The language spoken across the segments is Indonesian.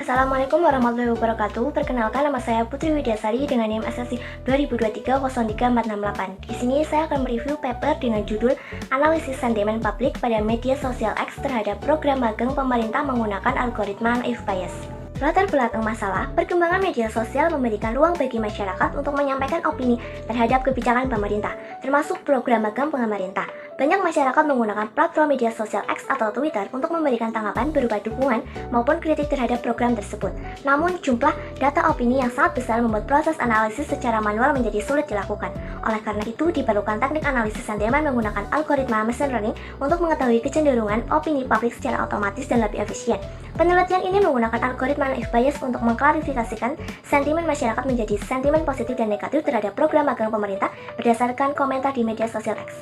Assalamualaikum warahmatullahi wabarakatuh. Perkenalkan, nama saya Putri Widyasari dengan NIM SSC 2023-03468. Di sini saya akan mereview paper dengan judul Analisis Sentimen Publik pada Media Sosial X terhadap program magang pemerintah menggunakan algoritma Naive Bayes. Latar belakang masalah, perkembangan media sosial memberikan ruang bagi masyarakat untuk menyampaikan opini terhadap kebijakan pemerintah, termasuk program magang pemerintah. Banyak masyarakat menggunakan platform media sosial X atau Twitter untuk memberikan tanggapan berupa dukungan maupun kritik terhadap program tersebut. Namun, jumlah data opini yang sangat besar membuat proses analisis secara manual menjadi sulit dilakukan. Oleh karena itu, diperlukan teknik analisis sentimen menggunakan algoritma machine learning untuk mengetahui kecenderungan opini publik secara otomatis dan lebih efisien. Penelitian ini menggunakan algoritma Naive Bayes untuk mengklarifikasikan sentimen masyarakat menjadi sentimen positif dan negatif terhadap program magang pemerintah berdasarkan komentar di media sosial X.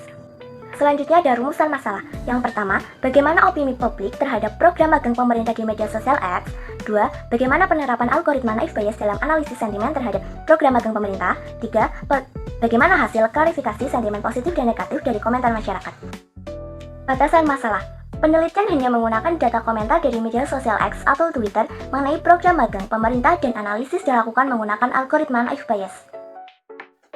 Selanjutnya ada rumusan masalah. Yang pertama, bagaimana opini publik terhadap program magang pemerintah di media sosial X. 2. Bagaimana penerapan algoritma Naive Bayes dalam analisis sentimen terhadap program magang pemerintah. 3. Bagaimana hasil klarifikasi sentimen positif dan negatif dari komentar masyarakat. Batasan masalah. Penelitian hanya menggunakan data komentar dari media sosial X atau Twitter mengenai program magang pemerintah dan analisis dilakukan menggunakan algoritma Naive Bayes.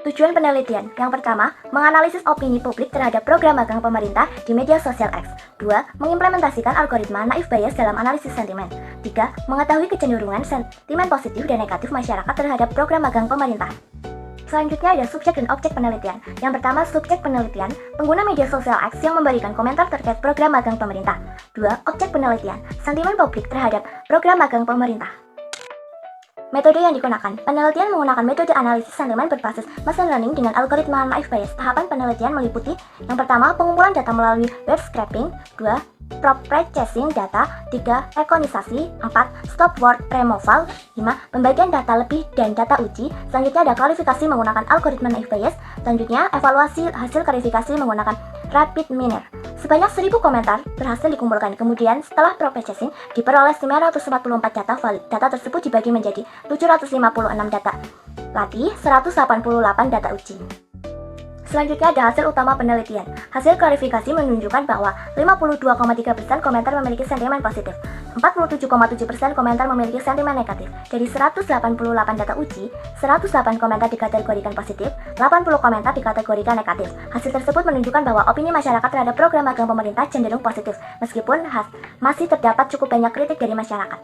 Tujuan penelitian. Yang pertama, menganalisis opini publik terhadap program magang pemerintah di media sosial X. 2. Mengimplementasikan algoritma Naive Bayes dalam analisis sentimen. 3. Mengetahui kecenderungan sentimen positif dan negatif masyarakat terhadap program magang pemerintah. Selanjutnya ada subjek dan objek penelitian. Yang pertama, subjek penelitian, pengguna media sosial X yang memberikan komentar terkait program magang pemerintah. 2. Objek penelitian, sentimen publik terhadap program magang pemerintah. Metode yang digunakan. Penelitian menggunakan metode analisis sentimen berbasis machine learning dengan algoritma Naive Bayes. Tahapan penelitian meliputi yang pertama, pengumpulan data melalui web scraping. 2. Processing data. 3. Rekonisasi. 4. Stop word removal. 5. Pembagian data lebih dan data uji. Selanjutnya ada klarifikasi menggunakan algoritma Naive Bayes. Selanjutnya evaluasi hasil klarifikasi menggunakan rapid miner. Sebanyak 1000 komentar berhasil dikumpulkan. Kemudian setelah processing diperoleh 944 data valid. Data tersebut dibagi menjadi 756 data latih, 188 data uji. Selanjutnya ada hasil utama penelitian. Hasil klarifikasi menunjukkan bahwa 52,3% komentar memiliki sentimen positif, 47,7% komentar memiliki sentimen negatif. Dari 188 data uji, 108 komentar dikategorikan positif, 80 komentar dikategorikan negatif. Hasil tersebut menunjukkan bahwa opini masyarakat terhadap program magang pemerintah cenderung positif, meskipun masih terdapat cukup banyak kritik dari masyarakat.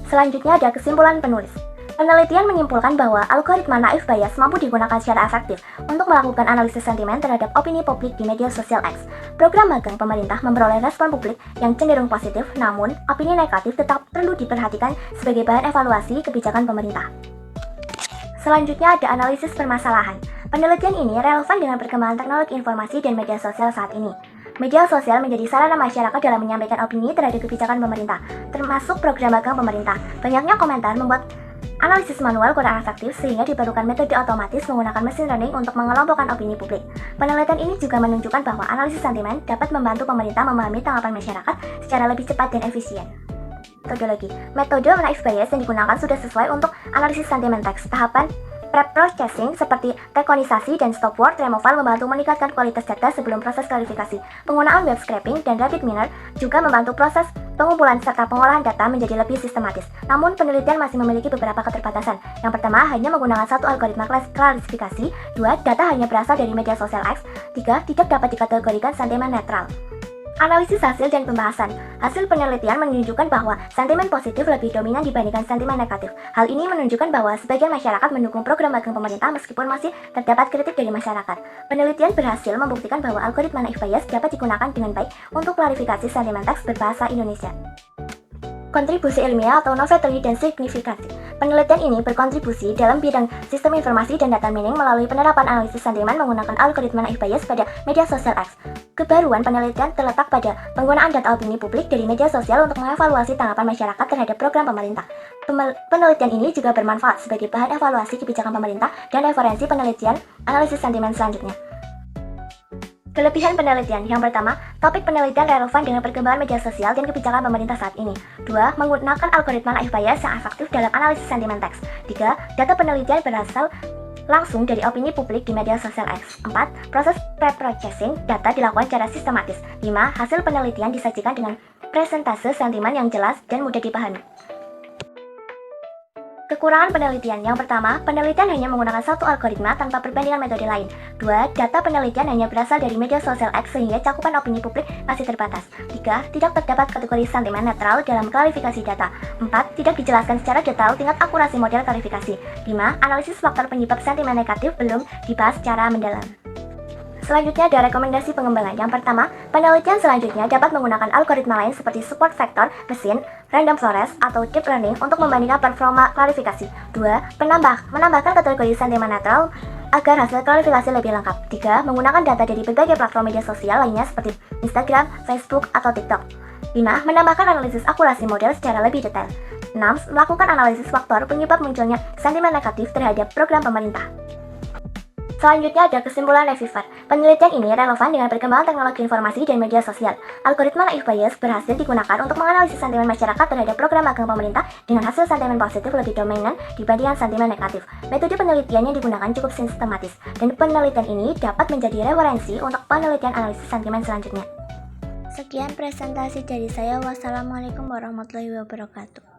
Selanjutnya ada kesimpulan penulis. Penelitian menyimpulkan bahwa algoritma Naive Bayes mampu digunakan secara efektif untuk melakukan analisis sentimen terhadap opini publik di media sosial X. Program magang pemerintah memperoleh respon publik yang cenderung positif, namun opini negatif tetap perlu diperhatikan sebagai bahan evaluasi kebijakan pemerintah. Selanjutnya ada analisis permasalahan. Penelitian ini relevan dengan perkembangan teknologi informasi dan media sosial saat ini. Media sosial menjadi sarana masyarakat dalam menyampaikan opini terhadap kebijakan pemerintah, termasuk program magang pemerintah. Banyaknya komentar membuat analisis manual kurang efektif sehingga diperlukan metode otomatis menggunakan machine learning untuk mengelompokkan opini publik. Penelitian ini juga menunjukkan bahwa analisis sentimen dapat membantu pemerintah memahami tanggapan masyarakat secara lebih cepat dan efisien. Metodologi. Metode Naive Bayes yang digunakan sudah sesuai untuk analisis sentimen teks. Tahapan pre-processing seperti rekonisasi dan stop word removal membantu meningkatkan kualitas data sebelum proses klarifikasi. Penggunaan web scraping dan rapid miner juga membantu proses pengumpulan serta pengolahan data menjadi lebih sistematis. Namun, penelitian masih memiliki beberapa keterbatasan. Yang pertama, hanya menggunakan satu algoritma klarifikasi. 2. Data hanya berasal dari media sosial X. 3. Tidak dapat dikategorikan sentimen netral. Analisis hasil dan pembahasan. Hasil penelitian menunjukkan bahwa sentimen positif lebih dominan dibandingkan sentimen negatif. Hal ini menunjukkan bahwa sebagian masyarakat mendukung program magang pemerintah meskipun masih terdapat kritik dari masyarakat. Penelitian berhasil membuktikan bahwa algoritma Naive Bayes dapat digunakan dengan baik untuk klarifikasi sentimen teks berbahasa Indonesia. Kontribusi ilmiah atau novelty dan signifikansi. Penelitian ini berkontribusi dalam bidang sistem informasi dan data mining melalui penerapan analisis sentimen menggunakan algoritma Naive Bayes pada media sosial X. Kebaruan penelitian terletak pada penggunaan data opini publik dari media sosial untuk mengevaluasi tanggapan masyarakat terhadap program pemerintah. Penelitian ini juga bermanfaat sebagai bahan evaluasi kebijakan pemerintah dan referensi penelitian analisis sentimen selanjutnya. Kelebihan penelitian. Yang pertama, topik penelitian relevan dengan perkembangan media sosial dan kebijakan pemerintah saat ini. 2. Menggunakan algoritma Naive Bayes yang efektif dalam analisis sentimen teks. 3. Data penelitian berasal langsung dari opini publik di media sosial X. 4. Proses pre-processing data dilakukan secara sistematis. 5. Hasil penelitian disajikan dengan presentase sentimen yang jelas dan mudah dipahami. Kekurangan penelitian. Yang pertama, penelitian hanya menggunakan satu algoritma tanpa perbandingan metode lain. 2. Data penelitian hanya berasal dari media sosial X sehingga cakupan opini publik masih terbatas. 3. Tidak terdapat kategori sentimen netral dalam klarifikasi data. 4. Tidak dijelaskan secara detail tingkat akurasi model klarifikasi. 5. Analisis faktor penyebab sentimen negatif belum dibahas secara mendalam. Selanjutnya ada rekomendasi pengembangan. Yang pertama, penelitian selanjutnya dapat menggunakan algoritma lain seperti support vector, mesin, random forest, atau deep learning untuk membandingkan performa klarifikasi. 2. Menambahkan kategori sentimen netral agar hasil klarifikasi lebih lengkap. 3. Menggunakan data dari berbagai platform media sosial lainnya seperti Instagram, Facebook, atau TikTok. 5. Menambahkan analisis akurasi model secara lebih detail. 6. Melakukan analisis faktor penyebab munculnya sentimen negatif terhadap program pemerintah. Selanjutnya ada kesimpulan reviewer. Penelitian ini relevan dengan perkembangan teknologi informasi dan media sosial. Algoritma Naive Bayes berhasil digunakan untuk menganalisis sentimen masyarakat terhadap program magang pemerintah dengan hasil sentimen positif lebih dominan dibandingkan sentimen negatif. Metode penelitian yang digunakan cukup sistematis, dan penelitian ini dapat menjadi referensi untuk penelitian analisis sentimen selanjutnya. Sekian presentasi dari saya. Wassalamualaikum warahmatullahi wabarakatuh.